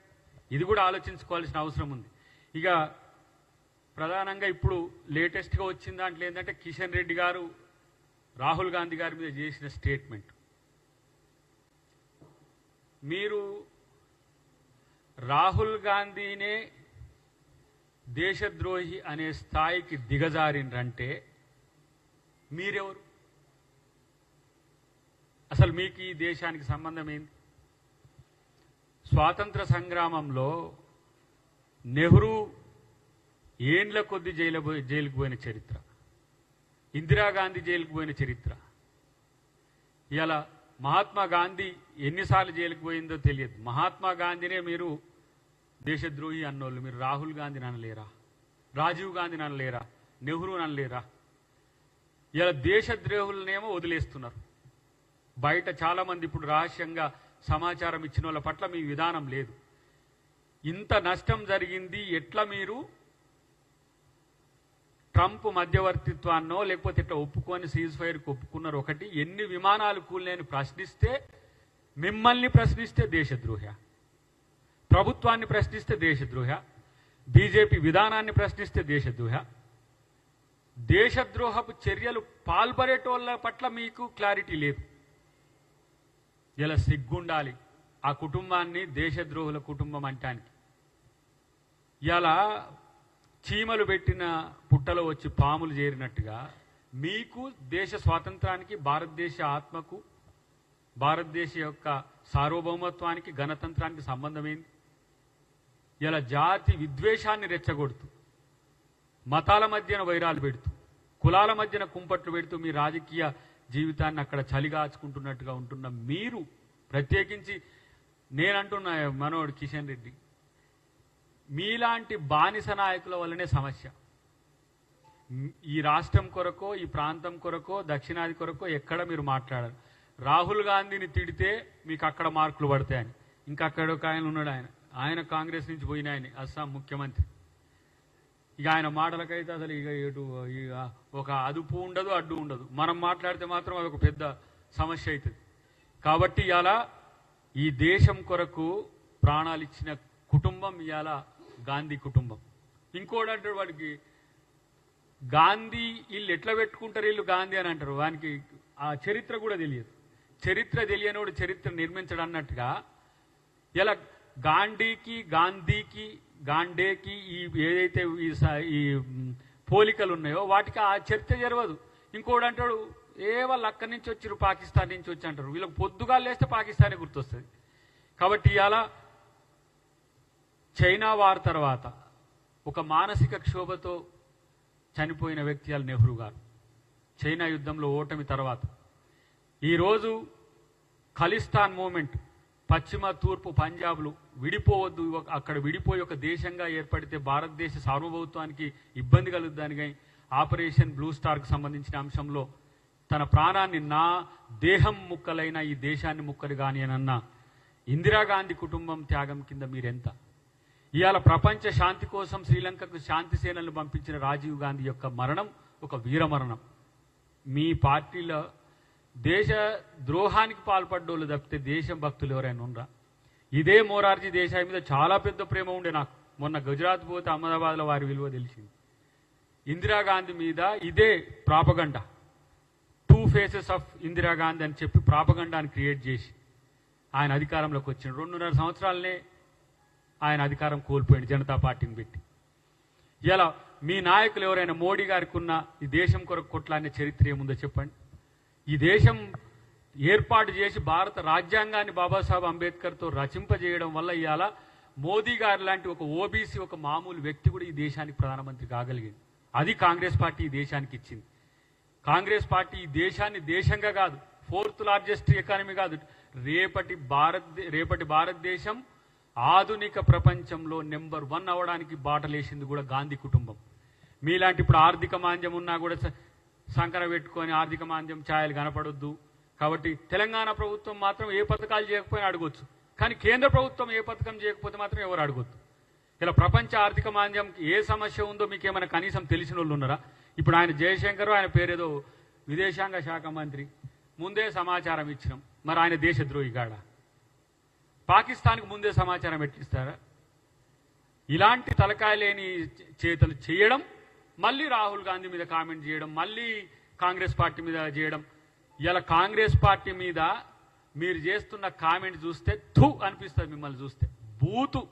ఇది కూడా ఆలోచించుకోవాల్సిన అవసరం ఉంది. ఇక ప్రధానంగా ఇప్పుడు లేటెస్ట్గా వచ్చిన దాంట్లో ఏంటంటే కిషన్ రెడ్డి గారు రాహుల్ గాంధీ గారి మీద చేసిన స్టేట్మెంట్. మీరు రాహుల్ గాంధీనే దేశద్రోహి అనే స్థాయికి దిగజారిండ్రంటే మీరెవరు? అసలు మీకు ఈ దేశానికి సంబంధం ఏంది? స్వాతంత్ర సంగ్రామంలో నెహ్రూ ఏండ్ల కొద్ది జైలుకు పోయిన చరిత్ర, ఇందిరాగాంధీ జైలుకు పోయిన చరిత్ర. ఇలా మహాత్మా గాంధీ ఎన్నిసార్లు జైలుకు పోయిందో తెలియదు. మహాత్మా గాంధీనే మీరు దేశద్రోహి అన్నోళ్ళు, మీరు రాహుల్ గాంధీని అనలేరా? రాజీవ్ గాంధీని అనలేరా? నెహ్రూని అనలేరా? ఇలా దేశద్రోహులనేమో వదిలేస్తున్నారు. బయట చాలామంది ఇప్పుడు రహస్యంగా సమాచారం ఇచ్చిన వాళ్ళ పట్ల మీ విధానం లేదు. ఇంత నష్టం జరిగింది, ఎట్లా మీరు ట్రంప్ మధ్యవర్తిత్వాన్నో లేకపోతే ఇట్లా ఒప్పుకొని సీజ్ ఫైర్కి ఒప్పుకున్నారు ఒకటి. ఎన్ని విమానాలు కూలినాయని ప్రశ్నిస్తే, మిమ్మల్ని ప్రశ్నిస్తే దేశద్రోహ, ప్రభుత్వాన్ని ప్రశ్నిస్తే దేశద్రోహ, బీజేపీ విధానాన్ని ప్రశ్నిస్తే దేశద్రోహ. దేశద్రోహపు చర్యలు పాల్పడేటోళ్ళ పట్ల మీకు క్లారిటీ లేదు. ఇలా సిగ్గుండాలి ఆ కుటుంబాన్ని దేశద్రోహుల కుటుంబం అంటానికి. ఇలా చీమలు పెట్టిన పుట్టలో వచ్చి పాములు చేరినట్టుగా మీకు దేశ స్వాతంత్రానికి, భారతదేశ ఆత్మకు, భారతదేశ యొక్క సార్వభౌమత్వానికి, గణతంత్రానికి సంబంధం ఏంది? ఇలా జాతి విద్వేషాన్ని రెచ్చగొడుతూ, మతాల మధ్యన వైరాలు పెడుతూ, కులాల మధ్యన కుంపట్లు పెడుతూ మీ రాజకీయ జీవితాన్ని అక్కడ చలిగాచుకుంటున్నట్టుగా ఉంటున్న మీరు, ప్రత్యేకించి నేనంటున్నా మనోడు కిషన్ రెడ్డి, మీలాంటి బానిస నాయకుల వల్లనే సమస్య. ఈ రాష్ట్రం కొరకో, ఈ ప్రాంతం కొరకో, దక్షిణాది కొరకో ఎక్కడ మీరు మాట్లాడారు. రాహుల్ గాంధీని తిడితే మీకు అక్కడ మార్కులు పడతాయని, ఇంకా అక్కడ ఒక ఆయన ఉన్నాడు, ఆయన కాంగ్రెస్ నుంచి పోయిన ఆయన అస్సాం ముఖ్యమంత్రి. ఇక ఆయన మాటలకైతే అసలు ఇక ఒక అదుపు ఉండదు, అడ్డు ఉండదు. మనం మాట్లాడితే మాత్రం అదొక పెద్ద సమస్య అవుతుంది. కాబట్టి ఇవాళ ఈ దేశం కొరకు ప్రాణాలు ఇచ్చిన కుటుంబం ఇవాళ గాంధీ కుటుంబం. ఇంకోటి అంటే వాడికి గాంధీ వీళ్ళు ఎట్లా పెట్టుకుంటారు, వీళ్ళు గాంధీ అని అంటారు. వానికి ఆ చరిత్ర కూడా తెలియదు. చరిత్ర తెలియనోడు చరిత్ర నిర్మించడం అన్నట్టుగా ఇలా గాంధీకి ఈ ఏదైతే ఈ పోలికలు ఉన్నాయో వాటికి ఆ చరిత్ర జరగదు. ఇంకోటి అంటాడు వాళ్ళు అక్కడి నుంచి వచ్చారు, పాకిస్తాన్ నుంచి వచ్చి అంటారు. వీళ్ళకి పొద్దుగా లేస్తే పాకిస్తానే గుర్తొస్తుంది. కాబట్టి ఇవాళ చైనా వార్ తర్వాత ఒక మానసిక క్షోభతో చనిపోయిన వ్యక్తి అల్ నెహ్రూ గారు. చైనా యుద్ధంలో ఓటమి తర్వాత ఈరోజు ఖలిస్తాన్ మూమెంట్, పశ్చిమ తూర్పు పంజాబ్లు విడిపోవద్దు, అక్కడ విడిపోయి ఒక దేశంగా ఏర్పడితే భారతదేశ సార్వభౌత్వానికి ఇబ్బంది కలుగుద్దని ఆపరేషన్ బ్లూ స్టార్కి సంబంధించిన అంశంలో తన ప్రాణాన్ని నా దేహం ముక్కలైన ఈ దేశాన్ని ముక్కలు కాని అన్న ఇందిరాగాంధీ కుటుంబం త్యాగం కింద మీరెంత? ఇవాళ ప్రపంచ శాంతి కోసం శ్రీలంకకు శాంతి సేనలను పంపించిన రాజీవ్ గాంధీ యొక్క మరణం ఒక వీరమరణం. మీ పార్టీలో దేశ ద్రోహానికి పాల్పడ్డోళ్ళు తప్పితే దేశం భక్తులు ఎవరైనా ఉండరా? ఇదే మొరార్జీ దేశాయ్ మీద చాలా పెద్ద ప్రేమ ఉండే నాకు. మొన్న గుజరాత్ పోతే అహ్మదాబాద్లో వారి విలువ తెలిసింది. ఇందిరాగాంధీ మీద ఇదే ప్రాపగండా, 2 ఫేసెస్ ఆఫ్ ఇందిరాగాంధీ అని చెప్పి ప్రాపగండాన్ని క్రియేట్ చేసి ఆయన అధికారంలోకి వచ్చిండు. 2.5 సంవత్సరాలనే ఆయన అధికారం కోల్పోయింది జనతా పార్టీని పెట్టి. ఇలా మీ నాయకులు ఎవరైనా మోడీ గారికి ఉన్న ఈ దేశం కొరకు కొట్లాడిన చరిత్ర ఏముందో చెప్పండి. ఈ దేశం ఏర్పాటు చేసి భారత రాజ్యాంగాన్ని బాబాసాహెబ్ అంబేద్కర్తో రచింపజేయడం వల్ల ఇవాళ మోదీ గారు లాంటి ఒక ఓబీసీ, ఒక మామూలు వ్యక్తి కూడా ఈ దేశానికి ప్రధానమంత్రి కాగలిగింది. అది కాంగ్రెస్ పార్టీ ఈ దేశానికి ఇచ్చింది. కాంగ్రెస్ పార్టీ ఈ దేశాన్ని దేశంగా కాదు, 4th లార్జెస్ట్ ఎకానమీ కాదు, రేపటి భారతదేశం ఆధునిక ప్రపంచంలో నెంబర్ 1 అవ్వడానికి బాటలేసింది కూడా గాంధీ కుటుంబం. మీలాంటి ఇప్పుడు ఆర్థిక మాంద్యం ఉన్నా కూడా సంకర పెట్టుకొని ఆర్థిక మాంద్యం ఛాయలు కనపడొద్దు. కాబట్టి తెలంగాణ ప్రభుత్వం మాత్రం ఏ పథకాలు చేయకపోయినా అడగొచ్చు, కానీ కేంద్ర ప్రభుత్వం ఏ పథకం చేయకపోతే మాత్రం ఎవరు అడగొద్దు. ఇలా ప్రపంచ ఆర్థిక మాంద్యంకి ఏ సమస్య ఉందో మీకేమైనా కనీసం తెలిసిన వాళ్ళు ఉన్నారా? ఇప్పుడు ఆయన జయశంకర్, ఆయన పేరేదో విదేశాంగ శాఖ మంత్రి, ముందే సమాచారం ఇచ్చినాం. మరి ఆయన దేశద్రోహి గాడా? పాకిస్తాన్కి ముందే సమాచారం ఎట్లిస్తారా? ఇలాంటి తలకాయ లేని చేతలు చేయడం, మళ్ళీ రాహుల్ గాంధీ మీద కామెంట్ చేయడం, మళ్ళీ కాంగ్రెస్ పార్టీ మీద చేయడం. ఇలా కాంగ్రెస్ పార్టీ మీద మీరు చేస్తున్న కామెంట్ చూస్తే థు అనిపిస్తుంది. మిమ్మల్ని చూస్తే బూతు.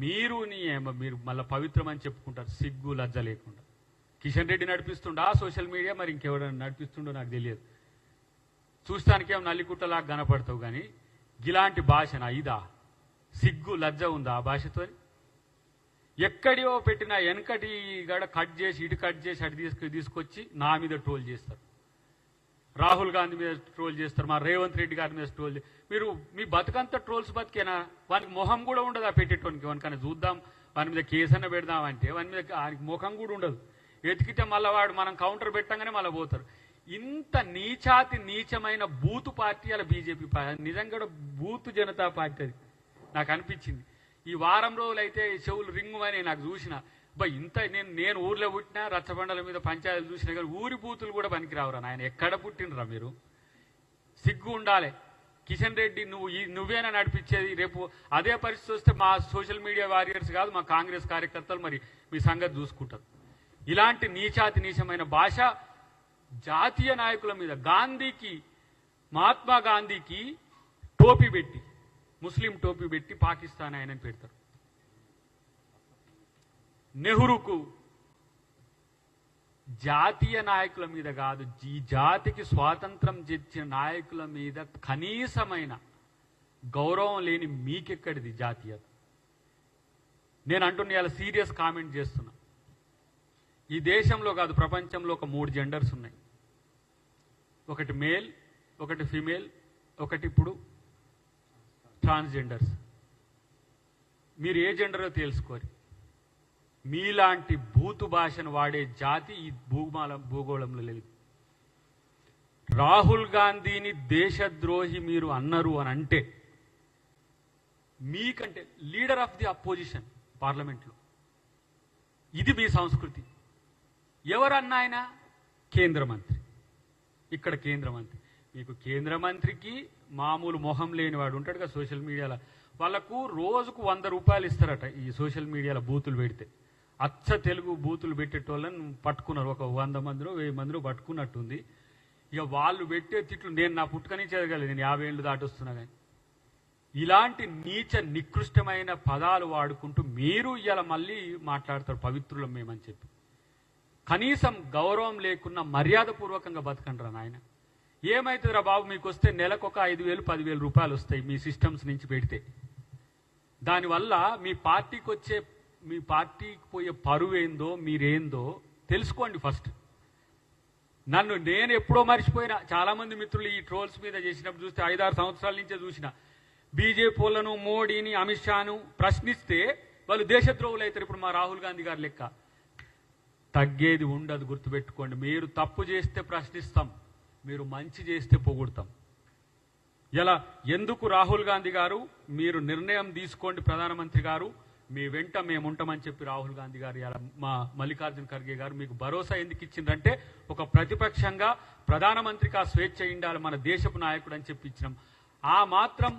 మీరు మళ్ళీ పవిత్రం అని చెప్పుకుంటారు, సిగ్గు లజ్జ లేకుండా. కిషన్ రెడ్డి నడిపిస్తుండా సోషల్ మీడియా, మరి ఇంకెవరైనా నడిపిస్తుండో నాకు తెలియదు. చూస్తానికేమో నల్లికుట్టలాగా కనపడతావు, కానీ ఇలాంటి భాషనా ఇదా? సిగ్గు లజ్జ ఉందా ఆ భాషతో? ఎక్కడియో పెట్టిన వెనకటి గడ కట్ చేసి ఇటు కట్ చేసి అటు తీసుకొచ్చి నా మీద ట్రోల్ చేస్తారు. రాహుల్ గాంధీ మీద ట్రోల్ చేస్తారు, మా రేవంత్ రెడ్డి గారి మీద ట్రోల్. మీరు మీ బతుకంతా ట్రోల్స్ బతికేనా? వానికి మొహం కూడా ఉండదు. ఆ పెట్టేటోనికి వానికన్నా చూద్దాం, వాని మీద కేసన్న పెడదామంటే వాని మీద ఆయనకి ముఖం కూడా ఉండదు. ఎతికితే మళ్ళీ వాడు మనం కౌంటర్ పెట్టంగానే మళ్ళీ పోతారు. ఇంత నీచమైన బూతు పార్టీ అలా బీజేపీ పార్టీ, నిజంగా కూడా బూతు జనతా పార్టీ. అది నాకు అనిపించింది. ఈ వారం రోజులు అయితే చెవులు రింగుమని నాకు చూసిన. ఇంత నేను ఊర్లో పుట్టినా, రచ్చబండల మీద పంచాయతీలు చూసినా, కానీ ఊరి బూతులు కూడా పనికిరావురా నాయన. ఎక్కడ పుట్టినరా మీరు? సిగ్గు ఉండాలి. కిషన్ రెడ్డి నువ్వేనా నడిపించేది? రేపు అదే పరిస్థితి వస్తే మా సోషల్ మీడియా వారియర్స్ కాదు, మా కాంగ్రెస్ కార్యకర్తలు మరి మీ సంగతి చూసుకుంటారు. ఇలాంటి నీచమైన భాష జాతీయ నాయకుల మీద, మహాత్మా గాంధీకి టోపీ పెట్టి, ముస్లిం టోపీ పెట్టి పాకిస్తాన్ ఆయనని పెడతారు. నెహ్రూకు జాతీయ నాయకుల మీద కాదు, ఈ జాతికి స్వాతంత్రం తెచ్చిన నాయకుల మీద కనీసమైన గౌరవం లేని మీకెక్కడిది జాతీయత? నేను అంటున్నా, ఇలా సీరియస్ కామెంట్ చేస్తున్నా. ఈ దేశంలో కాదు, ప్రపంచంలో ఒక 3 జెండర్స్ ఉన్నాయి. ఒకటి మేల్, ఒకటి ఫీమేల్, ఒకటి ఇప్పుడు ట్రాన్స్జెండర్స్. మీరు ఏ జెండరో తెలుసుకోరు. మీలాంటి బూతు భాషను వాడే జాతి ఈ భూగోళంలో లేదు. రాహుల్ గాంధీని దేశద్రోహి మీరు అన్నారు అని అంటే, మీకంటే లీడర్ ఆఫ్ ది అపోజిషన్ పార్లమెంట్లో, ఇది మీ సంస్కృతి. ఎవరన్నా ఆయన? కేంద్ర మంత్రి. ఇక్కడ కేంద్ర మంత్రి. మీకు కేంద్ర మంత్రికి మామూలు మొహం లేని వాడు ఉంటాడు కదా సోషల్ మీడియాలో, వాళ్ళకు రోజుకు 100 రూపాయలు ఇస్తారట ఈ సోషల్ మీడియాలో బూతులు పెడితే. అచ్చ తెలుగు బూతులు పెట్టేటోళ్ళని పట్టుకున్నారు. ఒక 100 మందిలో 1000 మందిలో పట్టుకున్నట్టుంది. ఇక వాళ్ళు పెట్టే తిట్లు నేను నా పుట్టుకని చదవగలను, నేను 50 ఏళ్ళు దాటొస్తున్నా. కానీ ఇలాంటి నీచ నికృష్టమైన పదాలు వాడుకుంటూ మీరు ఇలా మళ్ళీ మాట్లాడతారు పవిత్రులం మేమని చెప్పి. కనీసం గౌరవం లేకున్నా మర్యాదపూర్వకంగా బతకండ్రా నాయన. ఏమవుతుందిరా బాబు, మీకు వస్తే నెలకు ఒక 5,000 10,000 రూపాయలు వస్తాయి మీ సిస్టమ్స్ నుంచి పెడితే. దానివల్ల మీ పార్టీకి పోయే పరువు ఏందో మీరేందో తెలుసుకోండి ఫస్ట్. నేను ఎప్పుడో మర్చిపోయినా. చాలామంది మిత్రులు ఈ ట్రోల్స్ మీద చేసినప్పుడు చూస్తే 5-6 సంవత్సరాల నుంచే చూసిన బీజేపీ వాళ్ళను, మోడీని, అమిత్ షాను ప్రశ్నిస్తే వాళ్ళు దేశద్రోహులు అవుతారు. ఇప్పుడు మా రాహుల్ గాంధీ గారి లెక్క. తగ్గేది ఉండదు, గుర్తుపెట్టుకోండి. మీరు తప్పు చేస్తే ప్రశ్నిస్తాం, మీరు మంచి చేస్తే పొగుడతాం. ఇలా ఎందుకు రాహుల్ గాంధీ గారు మీరు నిర్ణయం తీసుకోండి, ప్రధానమంత్రి గారు మీ వెంట మేము ఉంటామని చెప్పి రాహుల్ గాంధీ గారు ఇలా మా మల్లికార్జున ఖర్గే గారు మీకు భరోసా ఎందుకు ఇచ్చిందంటే ఒక ప్రతిపక్షంగా ప్రధానమంత్రికి ఆ స్వేచ్ఛ ఉండాలి, మన దేశపు నాయకుడు అని చెప్పి ఇచ్చినాం. ఆ మాత్రం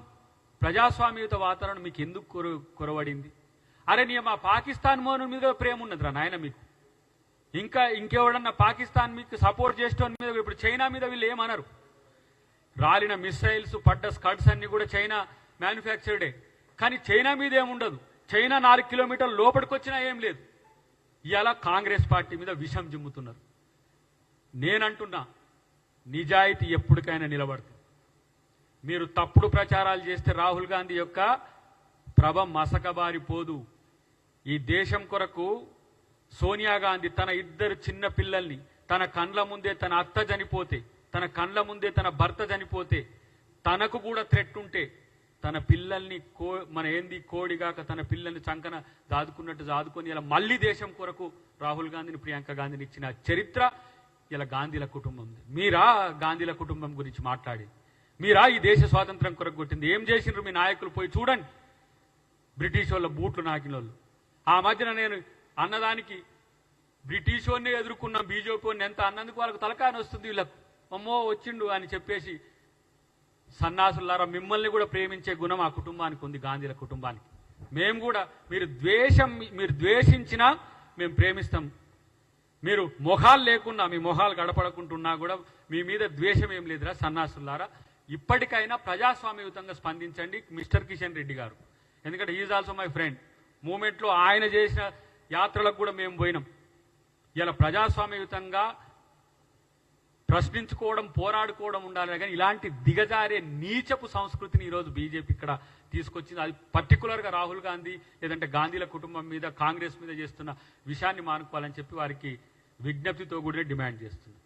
ప్రజాస్వామ్యయుత వాతావరణం మీకు ఎందుకు కొరవడింది? అరే నీ మా పాకిస్తాన్ మోను మీద ప్రేమ ఉన్నదిరా నాయన మీకు. ఇంకెవడన్నా పాకిస్తాన్ మీకు సపోర్ట్ చేసేటోని మీద, ఇప్పుడు చైనా మీద వీళ్ళు ఏమన్నారు? రాలిన మిసైల్స్ పడ్డ స్కడ్స్ అన్ని కూడా చైనా మ్యానుఫ్యాక్చర్డే. కానీ చైనా మీద ఏముండదు. చైనా 4 కిలోమీటర్ల లోపలికి వచ్చినా ఏం లేదు. ఇలా కాంగ్రెస్ పార్టీ మీద విషం జిమ్ముతున్నారు. నేనంటున్నా, నిజాయితీ ఎప్పటికైనా నిలబడుతుంది. మీరు తప్పుడు ప్రచారాలు చేస్తే రాహుల్ గాంధీ యొక్క ప్రభ మసకబారిపోదు. ఈ దేశం కొరకు సోనియా గాంధీ తన 2 చిన్న పిల్లల్ని తన కండ్ల ముందే, తన అత్త చనిపోతే, తన కండ్ల ముందే తన భర్త చనిపోతే, తనకు కూడా థ్రెట్ ఉంటే తన పిల్లల్ని కోడిగాక తన పిల్లల్ని చంకన దాదుకున్నట్టు దాదుకొని ఇలా మళ్ళీ దేశం కొరకు రాహుల్ గాంధీని, ప్రియాంక గాంధీని ఇచ్చిన చరిత్ర ఇలా గాంధీల కుటుంబం. మీరా గాంధీల కుటుంబం గురించి మాట్లాడి, మీరా ఈ దేశ స్వాతంత్రం కొరకు కొట్టింది? ఏం చేసిండ్రు మీ నాయకులు? పోయి చూడండి. బ్రిటిష్ వాళ్ళ బూట్లు నాకిన వాళ్ళు. ఆ మధ్యన నేను అన్నదానికి బ్రిటిష్ వాడిని ఎదుర్కొన్న బీజేపీ వాడిని ఎంత అన్నందుకు వాళ్ళకు తలకాయని వస్తుంది. వీళ్ళకు అమ్మో వచ్చిండు అని చెప్పేసి సన్నాసులారా, మిమ్మల్ని కూడా ప్రేమించే గుణం ఆ కుటుంబానికి ఉంది, గాంధీల కుటుంబానికి. మేము కూడా మీరు ద్వేషించినా మేము ప్రేమిస్తాం. మీరు మొహాలు లేకుండా, మీ మొహాలు గడపడకుంటున్నా కూడా మీ మీద ద్వేషం ఏం లేదురా సన్నాసులారా. ఇప్పటికైనా ప్రజాస్వామ్యయుతంగా స్పందించండి మిస్టర్ కిషన్ రెడ్డి గారు. ఎందుకంటే ఈజ్ ఆల్సో మై ఫ్రెండ్. మూమెంట్లో ఆయన చేసిన యాత్రలకు కూడా మేము పోయినాం. ఇలా ప్రజాస్వామ్యయుతంగా ప్రశ్నించుకోవడం, పోరాడుకోవడం ఉండాలి. కానీ ఇలాంటి దిగజారే నీచపు సంస్కృతిని ఈరోజు బీజేపీ ఇక్కడ తీసుకొచ్చింది. అది పర్టికులర్గా రాహుల్ గాంధీ లేదంటే గాంధీల కుటుంబం మీద, కాంగ్రెస్ మీద చేస్తున్న విషయాన్ని మానుకోవాలని చెప్పి వారికి విజ్ఞప్తితో కూడా డిమాండ్ చేస్తున్నారు.